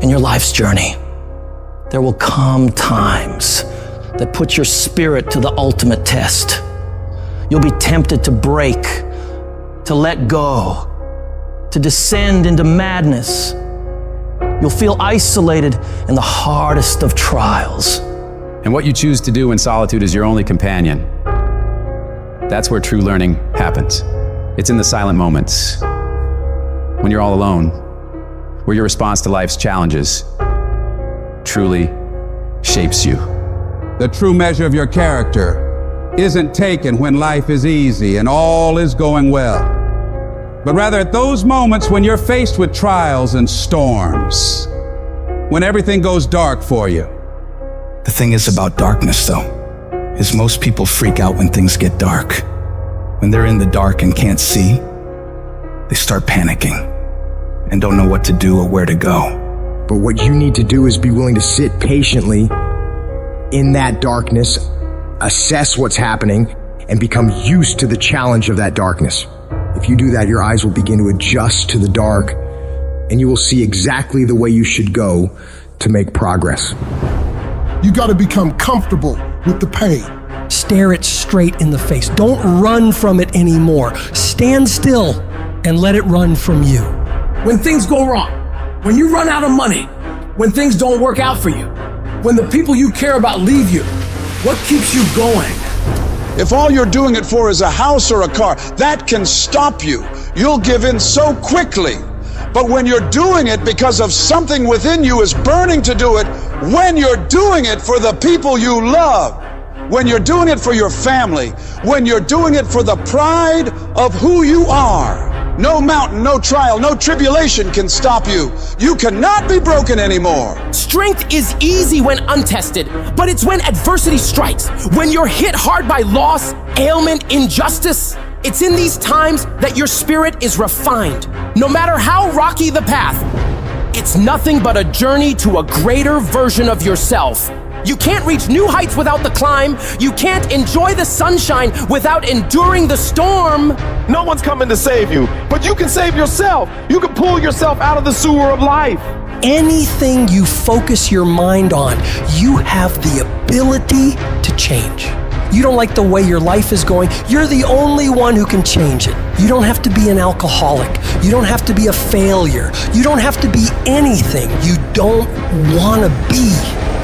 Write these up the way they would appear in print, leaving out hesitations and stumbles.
in your life's journey, there will come times that put your spirit to the ultimate test. You'll be tempted to break, to let go, to descend into madness. You'll feel isolated in the hardest of trials. And what you choose to do in solitude is your only companion. That's where true learning happens. It's in the silent moments, when you're all alone, where your response to life's challenges truly shapes you. The true measure of your character isn't taken when life is easy and all is going well, but rather at those moments when you're faced with trials and storms, when everything goes dark for you. The thing is about darkness, though, is most people freak out when things get dark. When they're in the dark and can't see, they start panicking and don't know what to do or where to go. But what you need to do is be willing to sit patiently in that darkness, assess what's happening, and become used to the challenge of that darkness. If you do that, your eyes will begin to adjust to the dark, and you will see exactly the way you should go to make progress. You got to become comfortable with the pain. Stare it straight in the face. Don't run from it anymore. Stand still and let it run from you. When things go wrong, when you run out of money, when things don't work out for you, when the people you care about leave you, what keeps you going? If all you're doing it for is a house or a car, that can stop you. You'll give in so quickly. But when you're doing it because of something within you is burning to do it, when you're doing it for the people you love, when you're doing it for your family, when you're doing it for the pride of who you are, no mountain, no trial, no tribulation can stop you. You cannot be broken anymore. Strength is easy when untested, but it's when adversity strikes, when you're hit hard by loss, ailment, injustice. It's in these times that your spirit is refined. No matter how rocky the path, it's nothing but a journey to a greater version of yourself. You can't reach new heights without the climb. You can't enjoy the sunshine without enduring the storm. No one's coming to save you, but you can save yourself. You can pull yourself out of the sewer of life. Anything you focus your mind on, you have the ability to change. You don't like the way your life is going, you're the only one who can change it. You don't have to be an alcoholic. You don't have to be a failure. You don't have to be anything you don't want to be.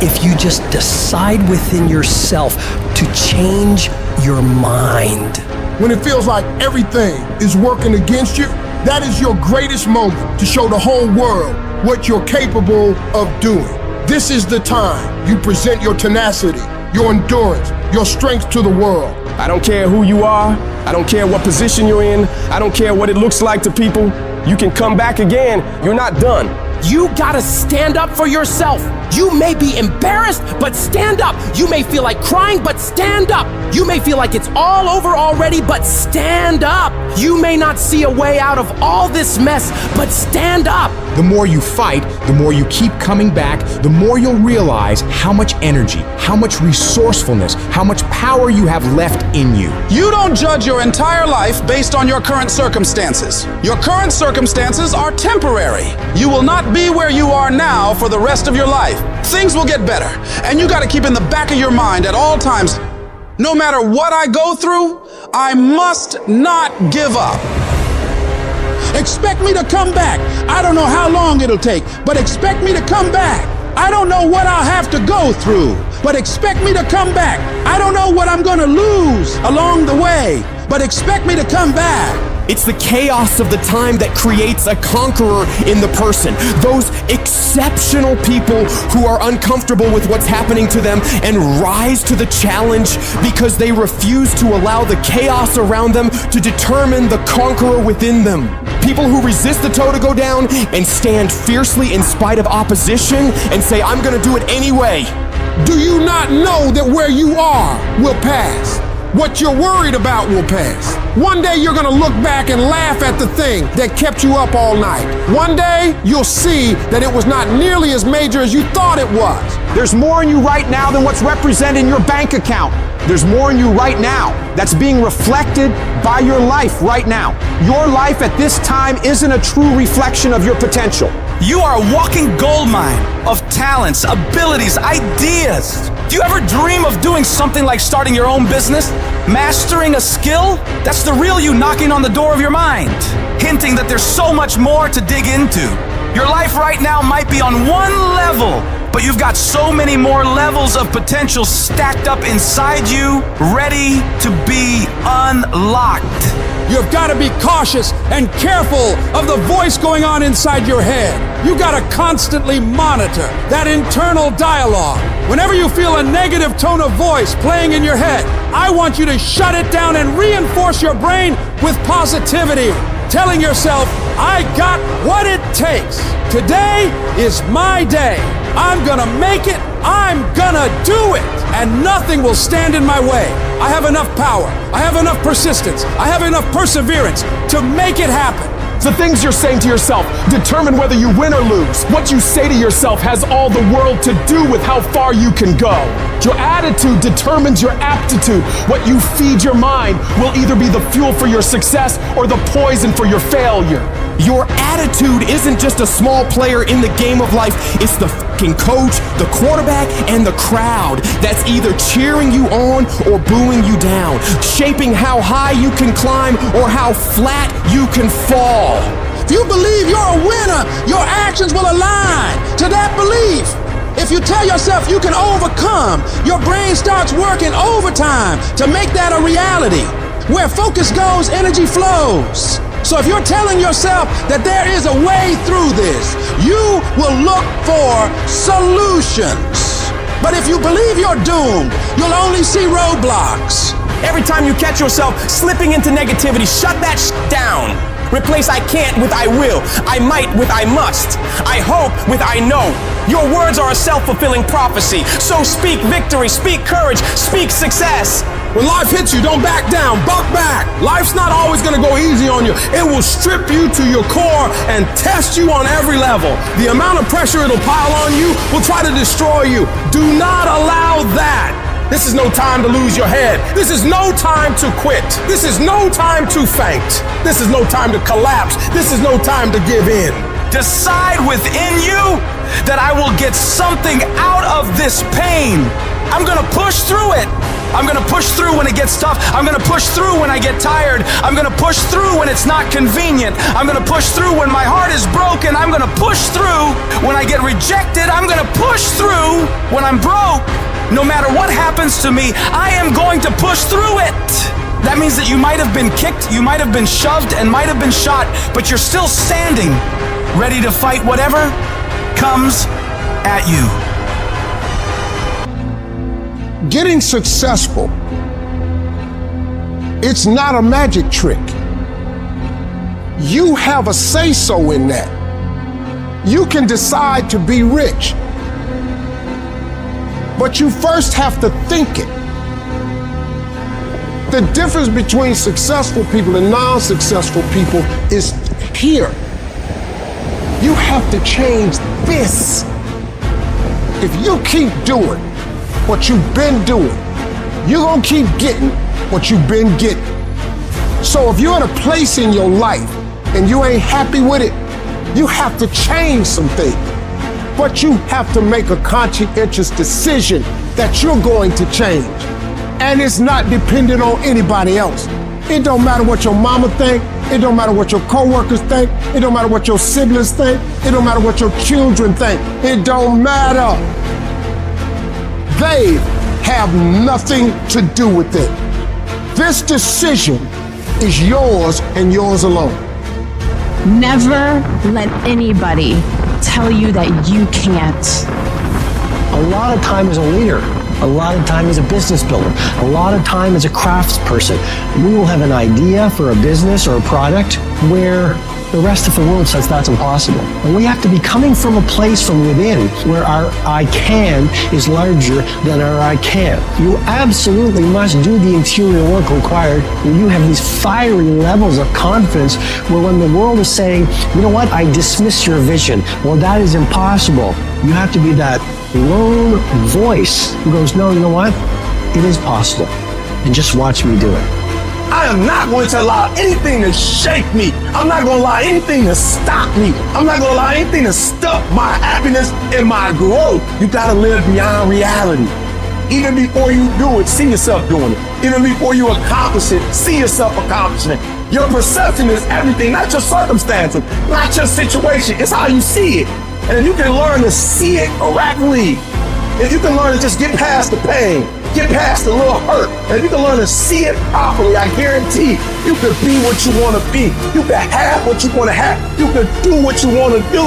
If you just decide within yourself to change your mind. When it feels like everything is working against you, that is your greatest moment to show the whole world what you're capable of doing. This is the time you present your tenacity, your endurance, your strength to the world. I don't care who you are. I don't care what position you're in. I don't care what it looks like to people. You can come back again. You're not done. You gotta stand up for yourself. You may be embarrassed, but stand up. You may feel like crying, but stand up. You may feel like it's all over already, but stand up. You may not see a way out of all this mess, but stand up. The more you fight, the more you keep coming back, the more you'll realize how much energy, how much resourcefulness, how much power you have left in you. You don't judge your entire life based on your current circumstances. Your current circumstances are temporary. You will not be where you are now for the rest of your life. Things will get better, and you got to keep in the back of your mind at all times, no matter what I go through, I must not give up. Expect me to come back. I don't know how long it'll take, but expect me to come back. I don't know what I'll have to go through, but expect me to come back. I don't know what I'm going to lose along the way, but expect me to come back. It's the chaos of the time that creates a conqueror in the person. Those exceptional people who are uncomfortable with what's happening to them and rise to the challenge because they refuse to allow the chaos around them to determine the conqueror within them. People who resist the toe to go down and stand fiercely in spite of opposition and say, I'm gonna do it anyway. Do you not know that where you are will pass? What you're worried about will pass. One day you're gonna look back and laugh at the thing that kept you up all night. One day you'll see that it was not nearly as major as you thought it was. There's more in you right now than what's represented in your bank account. There's more in you right now that's being reflected by your life right now. Your life at this time isn't a true reflection of your potential. You are a walking goldmine of talents, abilities, ideas. Do you ever dream of doing something like starting your own business? Mastering a skill? That's the real you knocking on the door of your mind, hinting that there's so much more to dig into. Your life right now might be on one level, but you've got so many more levels of potential stacked up inside you, ready to be unlocked. You've got to be cautious and careful of the voice going on inside your head. You got to constantly monitor that internal dialogue. Whenever you feel a negative tone of voice playing in your head, I want you to shut it down and reinforce your brain with positivity, telling yourself, I got what it takes. Today is my day. I'm gonna make it. I'm gonna do it. And nothing will stand in my way. I have enough power. I have enough persistence. I have enough perseverance to make it happen. The things you're saying to yourself determine whether you win or lose. What you say to yourself has all the world to do with how far you can go. Your attitude determines your aptitude. What you feed your mind will either be the fuel for your success or the poison for your failure. Your attitude isn't just a small player in the game of life. It's the fucking coach, the quarterback, and the crowd that's either cheering you on or booing you down, shaping how high you can climb or how flat you can fall. If you believe you're a winner, your actions will align to that belief. If you tell yourself you can overcome, your brain starts working overtime to make that a reality. Where focus goes, energy flows. So if you're telling yourself that there is a way through this, you will look for solutions. But if you believe you're doomed, you'll only see roadblocks. Every time you catch yourself slipping into negativity, shut that down. Replace I can't with I will. I might with I must. I hope with I know. Your words are a self-fulfilling prophecy. So speak victory, speak courage, speak success. When life hits you, don't back down, buck back. Life's not always gonna go easy on you. It will strip you to your core and test you on every level. The amount of pressure it'll pile on you will try to destroy you. Do not allow that. This is no time to lose your head. This is no time to quit. This is no time to faint. This is no time to collapse. This is no time to give in. Decide within you that I will get something out of this pain. I'm gonna push through it. I'm gonna push through when it gets tough. I'm gonna push through when I get tired. I'm gonna push through when it's not convenient. I'm gonna push through when my heart is broken. I'm gonna push through when I get rejected. I'm gonna push through when I'm broke. No matter what happens to me, I am going to push through it. That means that you might have been kicked, you might have been shoved, and might have been shot, but you're still standing, ready to fight whatever comes at you. Getting successful, it's not a magic trick. You have a say-so in that. You can decide to be rich, but you first have to think it. The difference between successful people and non-successful people is here. You have to change this. If you keep doing what you've been doing, you're gonna keep getting what you've been getting. So if you're in a place in your life and you ain't happy with it, you have to change some things. But you have to make a conscientious decision that you're going to change. And it's not dependent on anybody else. It don't matter what your mama think. It don't matter what your coworkers think. It don't matter what your siblings think. It don't matter what your children think. It don't matter. They have nothing to do with it. This decision is yours and yours alone. Never let anybody tell you that you can't. A lot of time as a leader, a lot of time as a business builder, a lot of time as a craftsperson, we will have an idea for a business or a product where the rest of the world says that's impossible. And we have to be coming from a place from within where our I can is larger than our I can't. You absolutely must do the interior work required where you have these fiery levels of confidence where when the world is saying, you know what, I dismiss your vision, well, that is impossible. You have to be that lone voice who goes, no, you know what, it is possible. And just watch me do it. I am not going to allow anything to shake me. I'm not going to allow anything to stop me. I'm not going to allow anything to stop my happiness and my growth. You got to live beyond reality. Even before you do it, see yourself doing it. Even before you accomplish it, see yourself accomplishing it. Your perception is everything, not your circumstances, not your situation. It's how you see it. And if you can learn to see it correctly, if you can learn to just get past the pain, get past the little hurt, and if you can learn to see it properly, I guarantee you can be what you want to be. You can have what you want to have. You can do what you want to do.